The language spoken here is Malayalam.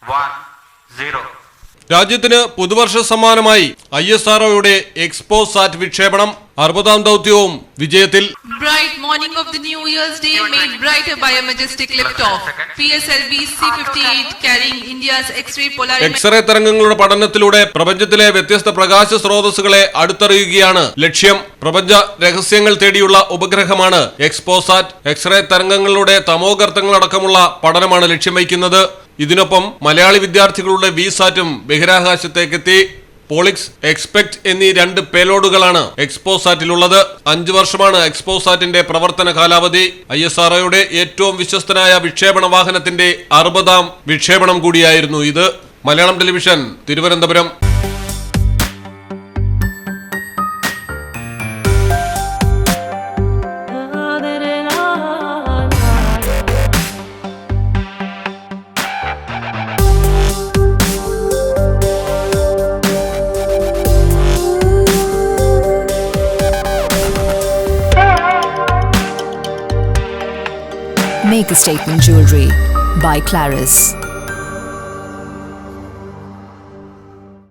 1-0. രാജ്യത്തിന് പുതുവർഷ സമ്മാനമായി ISROയുടെ എക്സ്പോസാറ്റ് വിക്ഷേപണം 60ാം ദൗത്യവും വിജയത്തിൽ. Bright morning of the New Year's Day made brighter by a majestic liftoff. PSLV C-58 carrying India's X-ray polarimetric. X ray തരംഗങ്ങളുടെ പഠനത്തിലൂടെ പ്രപഞ്ചത്തിലെ വ്യത്യസ്ത പ്രകാശ സ്രോതസ്സുകളെ അടുത്തറിയുകയാണ് ലക്ഷ്യം. പ്രപഞ്ച രഹസ്യങ്ങൾ തേടിയുള്ള ഉപഗ്രഹമാണ് എക്സ്പോസാറ്റ്. എക്സ്റേ തരംഗങ്ങളുടെ തമോഗർത്തങ്ങളടക്കമുള്ള പഠനമാണ് ലക്ഷ്യം വയ്ക്കുന്നത്. ഇതിനൊപ്പം മലയാളി വിദ്യാർത്ഥികളുടെ വിസാറ്റും ബഹിരാകാശത്തേക്കെത്തി. പോളിക്സ്, എക്സ്പെക്ട് എന്നീ 2 പേലോഡുകളാണ് എക്സ്പോസാറ്റിലുള്ളത്. 5 വർഷമാണ് എക്സ്പോസാറ്റിന്റെ പ്രവർത്തന കാലാവധി. ISROയുടെ ഏറ്റവും വിശ്വസ്തനായ വിക്ഷേപണ വാഹനത്തിന്റെ 60ാം വിക്ഷേപണം കൂടിയായിരുന്നു ഇത്. Malayalam television, Thiruvananthapuram. Make a statement jewelry by Claris.